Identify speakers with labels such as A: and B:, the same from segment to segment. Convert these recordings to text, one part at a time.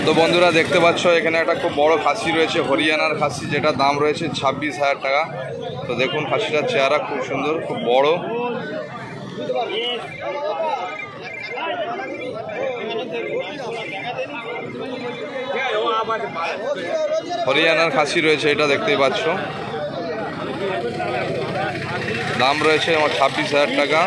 A: তো বন্ধুরা দেখতে পাচ্ছ এখানে একটা খুব বড় খাসি রয়েছে, হরিয়ানার খাসি, যেটা দাম রয়েছে 26,000 টাকা। তো দেখুন খাসিটার চেহারা খুব সুন্দর, খুব বড়। হরিয়ানার খাসি রয়েছে, এটা দেখতেই পাচ্ছ। দাম রয়েছে আমার 26,000 টাকা।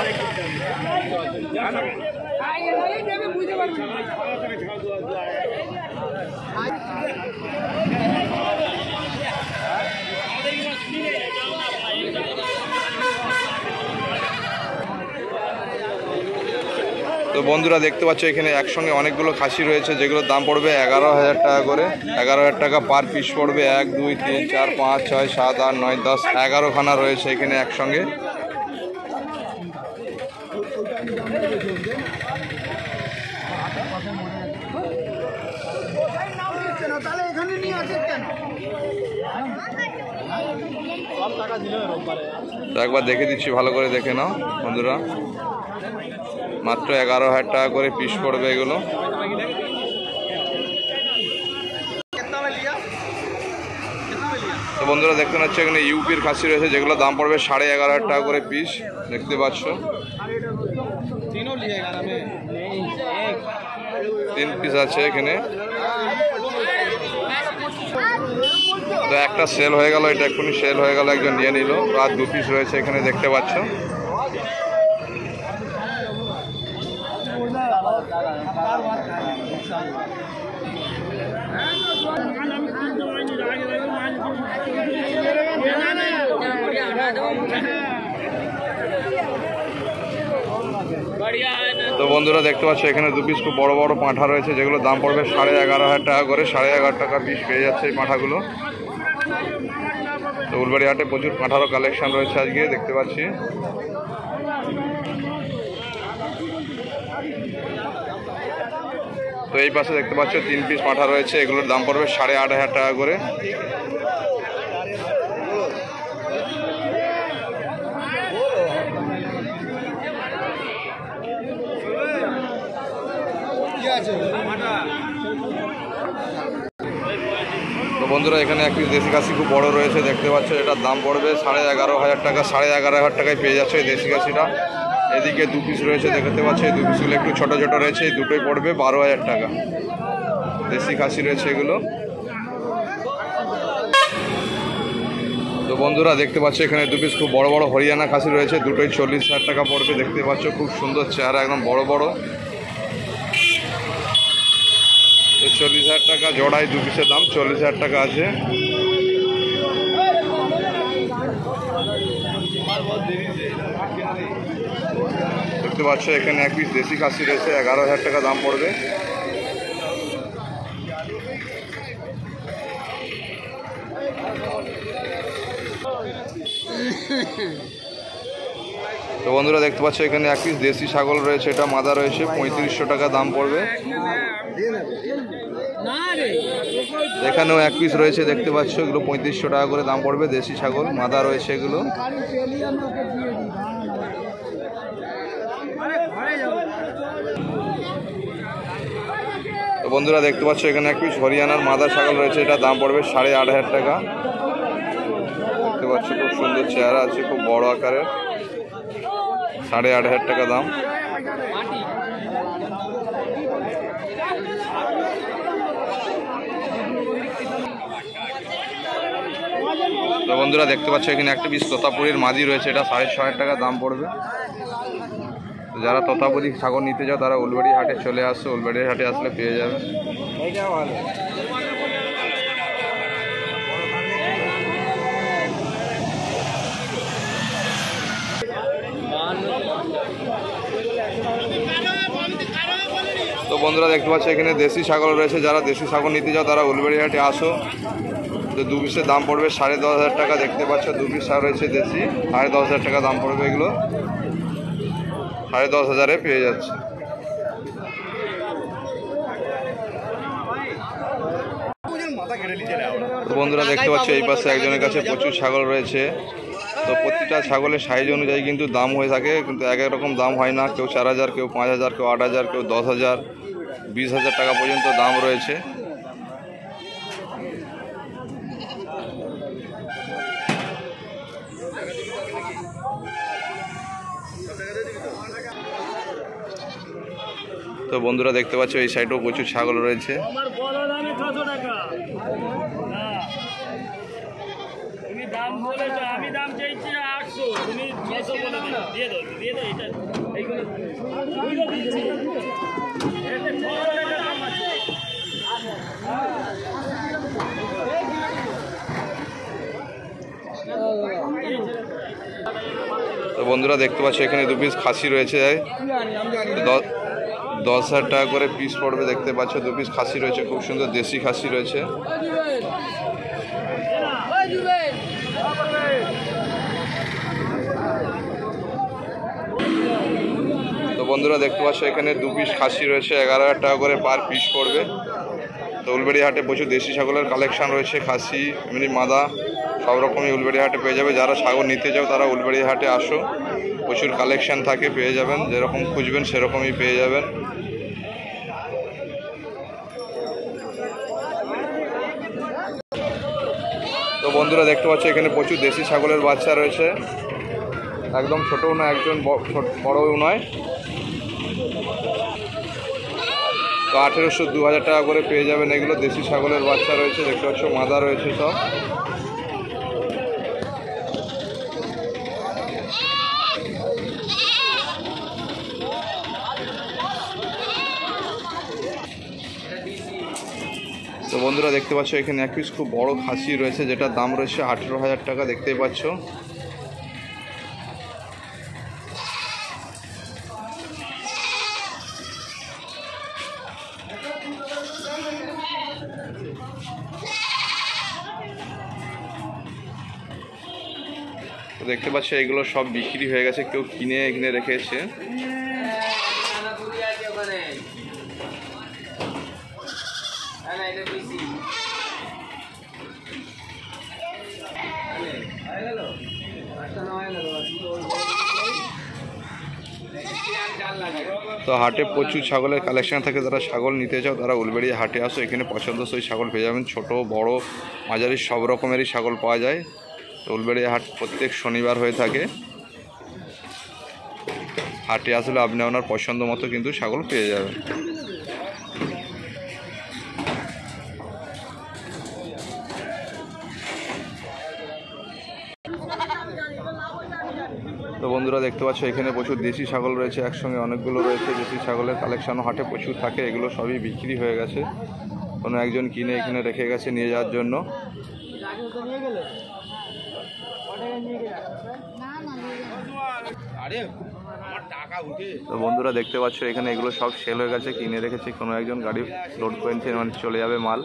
A: তো বন্ধুরা দেখতে পাচ্ছ এখানে একসঙ্গে অনেকগুলো খাসি রয়েছে, যেগুলোর দাম পড়বে 11,000 টাকা করে। 11,000 টাকা পার পিস পড়বে। 1 2 3 4 5 6 7 8 9 10 11 খানা রয়েছে এখানে একসঙ্গে। তো একবার দেখে দিচ্ছি, ভালো করে দেখে নাও বন্ধুরা। মাত্র 11,000 টাকা করে পিস পড়বে এগুলো। তো বন্ধুরা দেখতে পাচ্ছ এখানে ইউপির খাসি রয়েছে, যেগুলো দাম পড়বে 11,500 টাকা করে পিস। দেখতে পাচ্ছ 3 পিস আছে এখানে। তো একটা সেল হয়ে গেল, এটা এক্ষুনি সেল হয়ে গেল, একজন নিয়ে নিল। আর 2 পিস রয়েছে এখানে দেখতে পাচ্ছ। তো বন্ধুরা দেখতে পাচ্ছ এখানে 2 পিস খুব বড় বড় পাঁঠা রয়েছে, যেগুলো দাম পড়বে 11,500 টাকা করে। 11,500 টাকা পিস পেয়ে যাচ্ছে এই পাঁঠাগুলো। তো উলবাড়ি হাটে প্রচুর পাঁঠারও কালেকশন রয়েছে আজকে, দেখতে পাচ্ছি। তো এই পাশে দেখতে পাচ্ছ 3 পিস পাঁঠা রয়েছে, এগুলোর দাম পড়বে 8,500 টাকা করে। তো বন্ধুরা এখানে 1 পিস দেশি খাসি খুব বড় রয়েছে, দেখতে পাচ্ছ। এটার দাম পড়বে 11,500 টাকা। 11,500 টাকায় পেয়ে যাচ্ছে এই দেশি খাসিটা। এদিকে 2 পিস রয়েছে, দেখতে পাচ্ছ। এই 2 পিসগুলো একটু ছোট ছোট রয়েছে, এই দুটোই পড়বে 12,000 টাকা। দেশি খাসি রয়েছে এগুলো। তো বন্ধুরা দেখতে পাচ্ছ এখানে 2 পিস খুব বড় বড় হরিয়ানা খাসি রয়েছে, দুটোই 40,000 টাকা পড়বে। দেখতে পাচ্ছ খুব সুন্দর চেহারা, একদম বড় বড়। 40,000 টাকা জোড়ায় 2 পিসের দাম 40,000 টাকা আছে। দেখতে পাচ্ছ এখানে 1 পিস দেশি খাসি রয়েছে, 11,000 টাকা দাম পড়বে। তো বন্ধুরা দেখতে পাচ্ছ এখানে 1 পিস দেশি ছাগল রয়েছে, এটা মাদা রয়েছে, 3500 টাকা দাম পড়বে। এখানেও 1 পিস রয়েছে, দেখতে পাচ্ছ। এগুলো 3500 টাকা করে দাম পড়বে। দেশি ছাগল মাদা রয়েছে এগুলো। তো বন্ধুরা দেখতে পাচ্ছ এখানে 1 পিস হরিয়ানার মাদা ছাগল রয়েছে, এটা দাম পড়বে 8,500 টাকা। দেখতে পাচ্ছ খুব সুন্দর চেহারা আছে, খুব বড় আকারের। 8,500 টাকা দাম। তো বন্ধুরা দেখতে পাচ্ছ এখানে 1 পিস তোতাপুরির মাদি রয়েছে, এটা 6,500 টাকা দাম পড়বে। তো যারা তোতাপুরি ছাগল নিতে যাও তারা উলবাড়ি হাটে চলে আসো, উলবাড়ি হাটে আসলে পেয়ে যাবে। তো বন্ধুরা দেখতে পাচ্ছ এখানে দেশি ছাগল রয়েছে, যারা দেশি ছাগল নিতে যাও তারা উলবাড়ি হাটে আসো। তো 2 পিসের দাম পড়বে 10,500 টাকা। দেখতে পাচ্ছ 2 পিস রয়েছে দেশি, 10,500 টাকা দাম পড়বে এগুলো। 10,500 পেয়ে যাচ্ছে। তো বন্ধুরা দেখতে পাচ্ছ এই পাশে একজনের কাছে প্রচুর ছাগল রয়েছে। তো প্রতিটা ছাগলের সাইজ অনুযায়ী কিন্তু দাম হয়ে থাকে, কিন্তু এক এক রকম দাম হয় না। কেউ 4,000, কেউ 5,000, কেউ 8,000, কেউ 10,000, 20,000 টাকা পর্যন্ত দাম রয়েছে। তো বন্ধুরা দেখতে পাচ্ছ এই সাইডেও প্রচুর ছাগল রয়েছে। তো বন্ধুরা দেখতে পাচ্ছ এখানে 2 পিস খাসি রয়েছে, 10,000 টাকা করে পিস পড়বে। দেখতে পাচ্ছ 2 পিস খাসি রয়েছে, খুব সুন্দর দেশি খাসি রয়েছে। তো বন্ধুরা দেখতে পাচ্ছ এখানে 2 পিস খাসি রয়েছে, 11,000 টাকা করে পার পিস পড়বে। তো উলবেড়িয়া হাটে প্রচুর দেশি ছাগলের কালেকশন রয়েছে, খাসি এমনি মাদা সব রকমই উলবেড়িয়া হাটে পেয়ে যাবে। যারা ছাগল নিতে যাও তারা উলবেড়িয়া হাটে আসো, প্রচুর কালেকশন থাকে, পেয়ে যাবেন, যেরকম খুঁজবেন সেরকমই পেয়ে যাবেন। তো বন্ধুরা দেখতে পাচ্ছ এখানে প্রচুর দেশি ছাগলের বাচ্চা রয়েছে, একদম ছোটও নয়, একজন বড়ও নয়। তো 1800 2000 টাকা করে পেয়ে যাবেন এগুলো। দেশি ছাগলের বাচ্চা রয়েছে, দেখতে পাচ্ছ মাদা রয়েছে সব। তো বন্ধুরা দেখতে পাচ্ছ এখানে 1 পিস খুব বড় খাসি রয়েছে, যেটার দাম রয়েছে 18,000 টাকা, দেখতেই পাচ্ছ। তো দেখতে পাচ্ছ এগুলো সব বিক্রি হয়ে গেছে, কেউ কিনে এখানে রেখেছে। তো হাটে প্রচুর ছাগলের কালেকশন থাকে, যারা ছাগল নিতে চাও তারা উলবেড়িয়া হাটে আসো, এখানে পছন্দসই ছাগল পেয়ে যাবেন। ছোট বড় মাঝারি সব রকমেরই ছাগল পাওয়া যায়। তো উলবেড়িয়া হাট প্রত্যেক শনিবার হয়ে থাকে। হাটে আসলে আপনি আপনার পছন্দ মতো কিন্তু ছাগল পেয়ে যাবেন। তো বন্ধুরা দেখতে পাচ্ছ এখানে প্রচুর দেশি ছাগল রয়েছে, একসঙ্গে অনেকগুলো রয়েছে। দেশি ছাগলের কালেকশনও হাটে প্রচুর থাকে, এগুলো সবই বিক্রি হয়ে গেছে, কোনো একজন কিনে এখানে রেখে গেছে নিয়ে যাওয়ার জন্য। তো বন্ধুরা দেখতে পাচ্ছ এখানে এগুলো সব সেল হয়ে গেছে, কিনে রেখেছে, কোনো একজন গাড়ি লোড করে নিচ্ছে, মানে চলে যাবে মাল।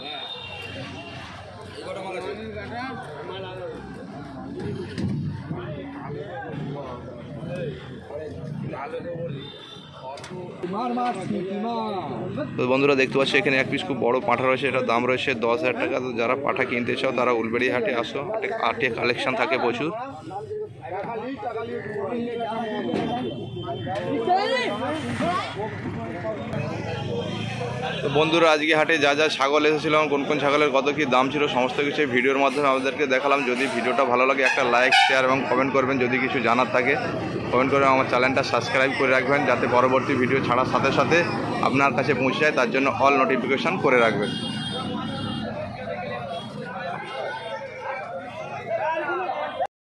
A: তো বন্ধুরা দেখতে পাচ্ছ এখানে 1 পিস খুব বড় পাঁঠা রয়েছে, এটার দাম রয়েছে 10,000 টাকা। তো যারা পাঁঠা কিনতে চাও তারা উলবেড়িয়া হাটে আসো, হাটে কালেকশন থাকে প্রচুর। তো বন্ধুরা আজকে হাটে যা যা ছাগল এসেছিলাম, কোন কোন ছাগলের কত কী দাম ছিল, সমস্ত কিছু ভিডিওর মাধ্যমে আমাদেরকে দেখালাম। যদি ভিডিওটা ভালো লাগে একটা লাইক শেয়ার এবং কমেন্ট করবেন। যদি কিছু জানার থাকে কমেন্ট করে আমার চ্যানেলটা সাবস্ক্রাইব করে রাখবেন, যাতে পরবর্তী ভিডিও ছাড়ার সাথে সাথে আপনার কাছে পৌঁছে যায়, তার জন্য অল নোটিফিকেশান করে রাখবেন।